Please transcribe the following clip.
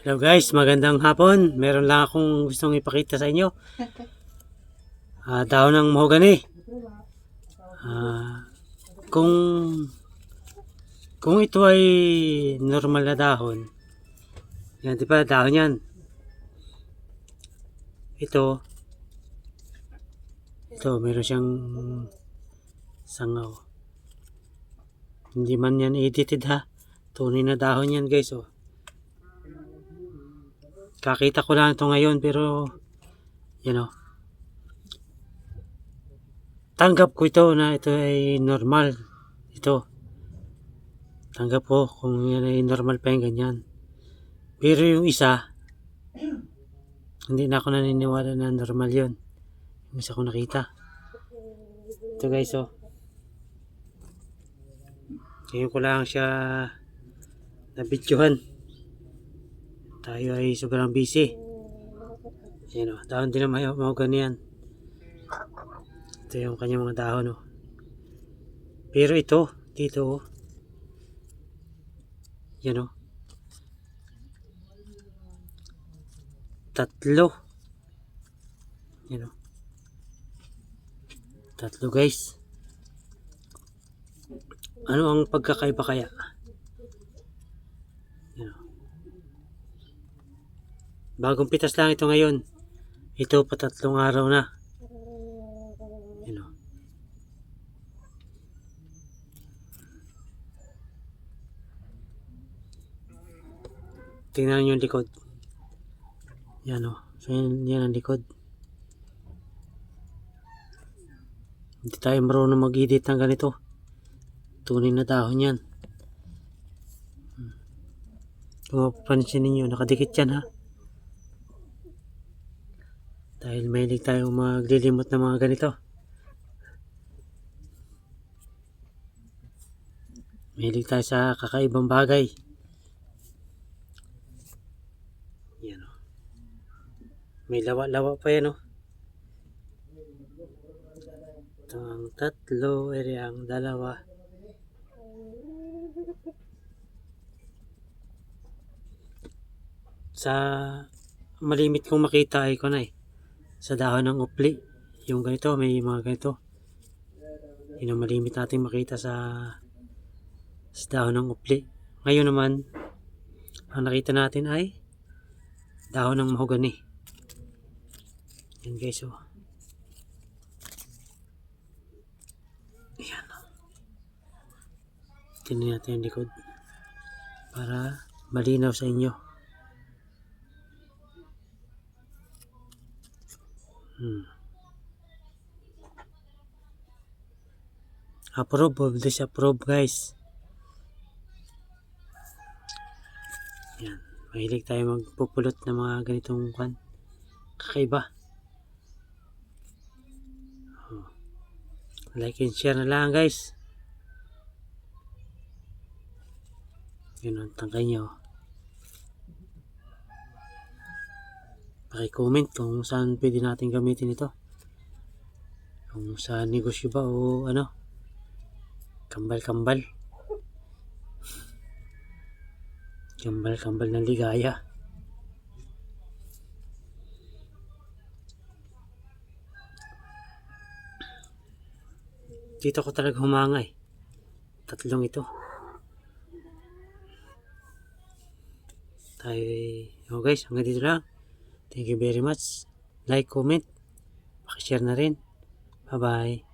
Hello guys, magandang hapon. Meron lang akong gustong ipakita sa inyo. Dahon ng mahogany. Ah, kung ito ay normal na dahon, yan, di ba dahon yan? Ito meron siyang sangaw. Hindi man yan edited ha. Tunay na dahon yan guys. Oh. Kakita ko lang ito ngayon pero yan oh. Tanggap ko ito na ito ay normal. Ito. Tanggap ko kung yan ay normal pa yung ganyan. Pero yung isa, hindi na ako naniniwala na normal yun. Yung isa ko nakita. Ito guys oh. Ngayon ko lang siya nabidyohan. Tayo ay sobrang busy. Ayan o, dahon din na mahogany yan. Ito yung kanyang mga dahon o. Pero ito, dito o. Yan o. Tatlo. Yan o. Tatlo guys. Ano ang pagkakaiba kaya? Yan o. Bagong pitas lang ito ngayon. Ito pa 3 araw na. Yan o. Tingnan nyo yung likod. Yan o. So yan ang likod. Hindi tayo marunong mag-edit ng ganito. Tunay na dahon yan. Kung mapapansin ninyo, nakadikit yan ha. Dahil mahilig tayo maglilimot ng mga ganito. Mahilig tayo sa kakaibang bagay. Yan o. May lawa-lawa pa yan o. Ito ang 3, ere ang 2. Sa malimit kong makita ay ko na eh. Sa dahon ng upli. Yung ganito, may mga ganito. Yun ang malimit natin makita sa dahon ng upli. Ngayon naman, ang nakita natin ay dahon ng mahogany. Yan guys oh. Ayan. Tingnan natin yung likod para malinaw sa inyo. Approve of disapprove guys. Yan. Mahilig tayo magpupulot ng mga ganitong kakaiba. Like and share na lang guys. Yun ang tangkay nyo. Paki-comment kung saan pwede natin gamitin ito. Kung sa negosyo ba o ano. Kambal-kambal. Kambal-kambal ng ligaya. Dito ko talaga humangay. 3 ito. Tayo, guys, hanggang dito lang. Thank you very much. Like, comment, pakishare na rin. Bye-bye.